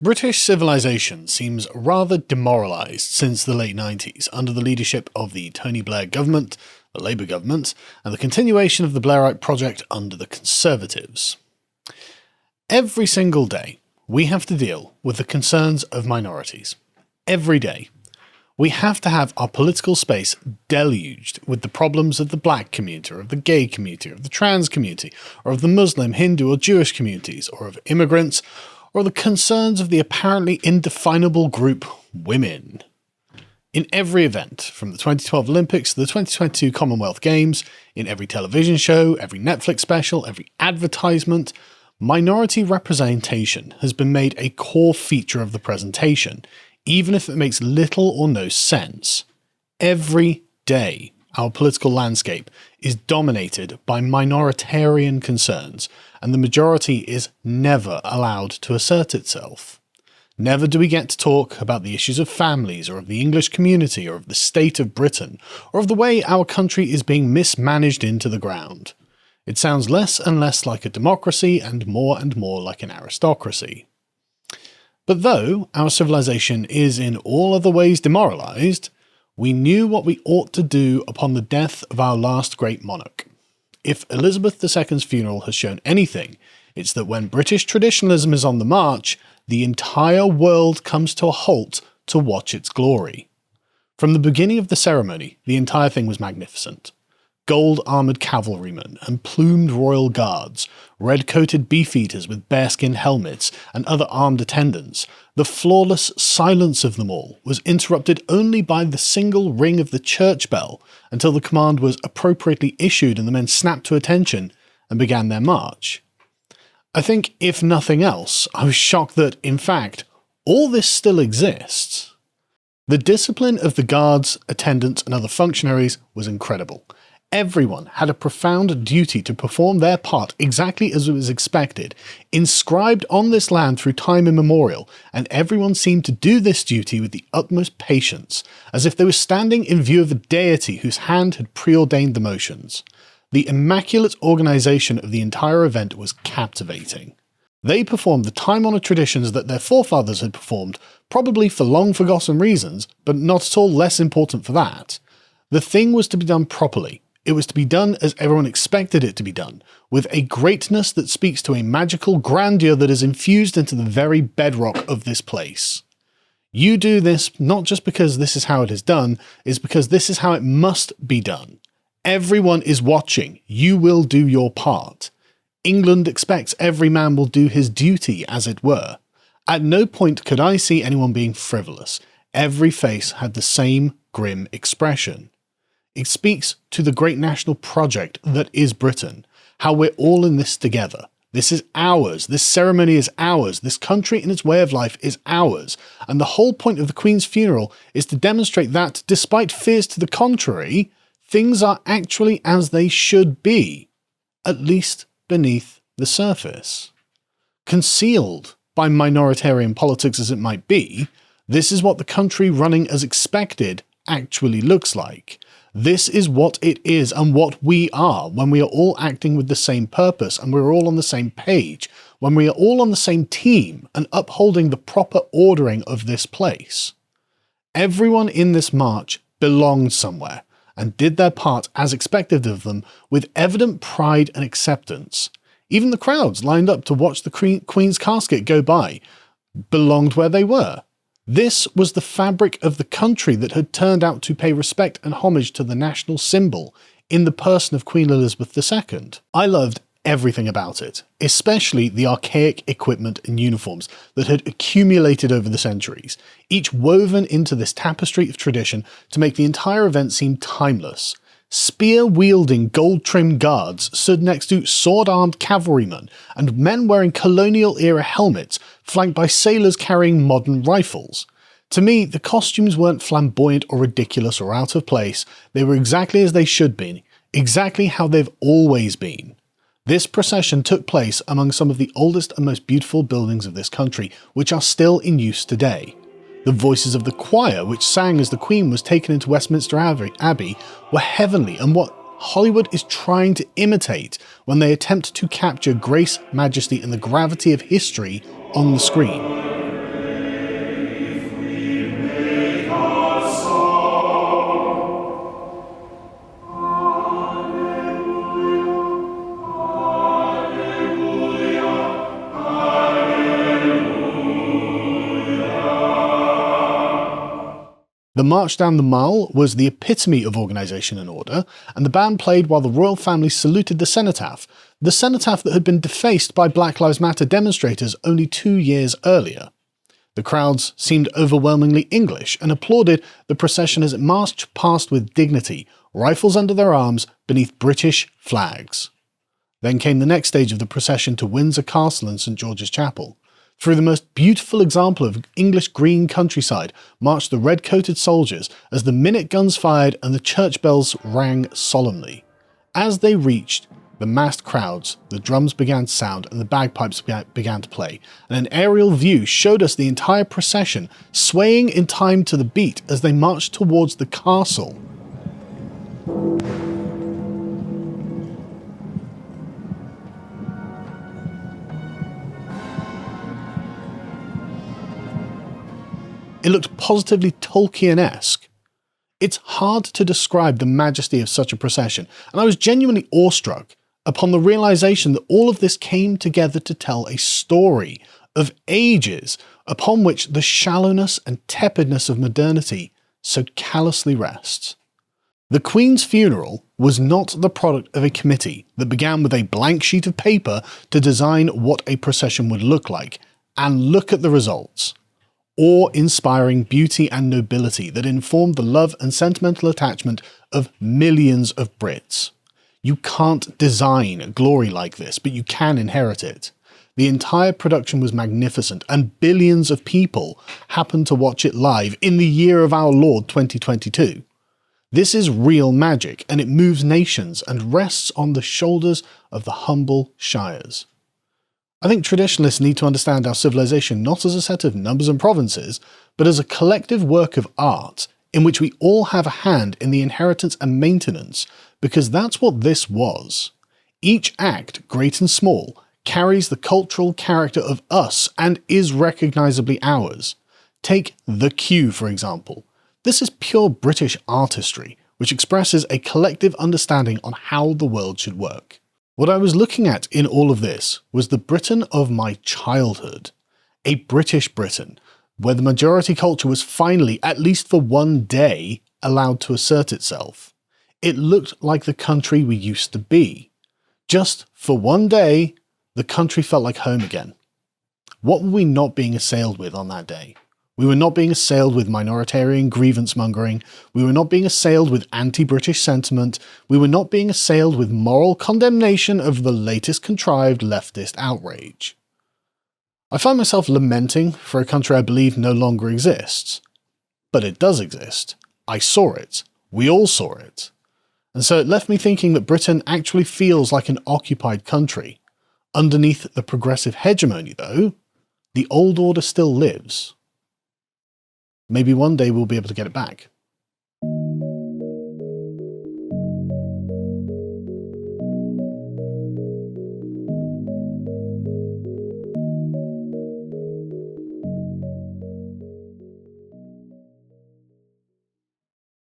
British civilization seems rather demoralised since the late 90s under the leadership of the Tony Blair government, the Labour government, and the continuation of the Blairite project under the Conservatives. Every single day, we have to deal with the concerns of minorities. Every day. We have to have our political space deluged with the problems of the black community, or of the gay community, or of the trans community, or of the Muslim, Hindu or Jewish communities, or of immigrants, or the concerns of the apparently indefinable group women. In every event, from the 2012 Olympics to the 2022 Commonwealth Games, in every television show, every Netflix special, every advertisement, minority representation has been made a core feature of the presentation, even if it makes little or no sense. Every day, our political landscape is dominated by minoritarian concerns, and the majority is never allowed to assert itself. Never do we get to talk about the issues of families, or of the English community, or of the state of Britain, or of the way our country is being mismanaged into the ground. It sounds less and less like a democracy and more like an aristocracy. But though our civilization is in all other ways demoralised, we knew what we ought to do upon the death of our last great monarch. If Elizabeth II's funeral has shown anything, it's that when British traditionalism is on the march, the entire world comes to a halt to watch its glory. From the beginning of the ceremony, the entire thing was magnificent. Gold-armoured cavalrymen and plumed royal guards, red-coated beefeaters with bearskin helmets and other armed attendants. The flawless silence of them all was interrupted only by the single ring of the church bell until the command was appropriately issued and the men snapped to attention and began their march. I think, if nothing else, I was shocked that, in fact, all this still exists. The discipline of the guards, attendants and other functionaries was incredible. Everyone had a profound duty to perform their part exactly as it was expected, inscribed on this land through time immemorial, and everyone seemed to do this duty with the utmost patience, as if they were standing in view of a deity whose hand had preordained the motions. The immaculate organisation of the entire event was captivating. They performed the time-honoured traditions that their forefathers had performed, probably for long-forgotten reasons, but not at all less important for that. The thing was to be done properly. It was to be done as everyone expected it to be done, with a greatness that speaks to a magical grandeur that is infused into the very bedrock of this place. You do this not just because this is how it is done, it's because this is how it must be done. Everyone is watching. You will do your part. England expects every man will do his duty, as it were. At no point could I see anyone being frivolous. Every face had the same grim expression. It speaks to the great national project that is Britain, how we're all in this together. This is ours, this ceremony is ours, this country and its way of life is ours, and the whole point of the Queen's funeral is to demonstrate that, despite fears to the contrary, things are actually as they should be, at least beneath the surface. Concealed by minoritarian politics as it might be, this is what the country running as expected actually looks like. This is what it is and what we are when we are all acting with the same purpose and we're all on the same page, when we are all on the same team and upholding the proper ordering of this place. Everyone in this march belonged somewhere and did their part as expected of them with evident pride and acceptance. Even the crowds lined up to watch the Queen's casket go by belonged where they were. This was the fabric of the country that had turned out to pay respect and homage to the national symbol in the person of Queen Elizabeth II. I loved everything about it, especially the archaic equipment and uniforms that had accumulated over the centuries, each woven into this tapestry of tradition to make the entire event seem timeless. Spear-wielding, gold-trimmed guards stood next to sword-armed cavalrymen and men wearing colonial-era helmets, flanked by sailors carrying modern rifles. To me, the costumes weren't flamboyant or ridiculous or out of place. They were exactly as they should be, exactly how they've always been. This procession took place among some of the oldest and most beautiful buildings of this country, which are still in use today. The voices of the choir, which sang as the Queen was taken into Westminster Abbey, were heavenly and what Hollywood is trying to imitate when they attempt to capture grace, majesty and the gravity of history on the screen. The March Down the Mall was the epitome of organisation and order, and the band played while the royal family saluted the cenotaph that had been defaced by Black Lives Matter demonstrators only 2 years earlier. The crowds seemed overwhelmingly English and applauded the procession as it marched past with dignity, rifles under their arms, beneath British flags. Then came the next stage of the procession to Windsor Castle and St George's Chapel. Through the most beautiful example of English green countryside marched the red-coated soldiers as the minute guns fired and the church bells rang solemnly. As they reached the massed crowds, the drums began to sound and the bagpipes began to play, and an aerial view showed us the entire procession swaying in time to the beat as they marched towards the castle. It looked positively Tolkien-esque. It's hard to describe the majesty of such a procession, and I was genuinely awestruck upon the realization that all of this came together to tell a story of ages upon which the shallowness and tepidness of modernity so callously rests. The Queen's funeral was not the product of a committee that began with a blank sheet of paper to design what a procession would look like, and look at the results. Awe-inspiring beauty and nobility that informed the love and sentimental attachment of millions of Brits. You can't design glory like this, but you can inherit it. The entire production was magnificent, and billions of people happened to watch it live in the year of our Lord 2022. This is real magic, and it moves nations and rests on the shoulders of the humble shires. I think traditionalists need to understand our civilization not as a set of numbers and provinces, but as a collective work of art in which we all have a hand in the inheritance and maintenance, because that's what this was. Each act, great and small, carries the cultural character of us and is recognisably ours. Take The Queue, for example. This is pure British artistry, which expresses a collective understanding on how the world should work. What I was looking at in all of this was the Britain of my childhood. A British Britain, where the majority culture was finally, at least for one day, allowed to assert itself. It looked like the country we used to be. Just for one day, the country felt like home again. What were we not being assailed with on that day? We were not being assailed with minoritarian grievance mongering, we were not being assailed with anti-British sentiment, we were not being assailed with moral condemnation of the latest contrived leftist outrage. I find myself lamenting for a country I believe no longer exists. But it does exist. I saw it. We all saw it. And so it left me thinking that Britain actually feels like an occupied country. Underneath the progressive hegemony, though, the old order still lives. Maybe one day we'll be able to get it back.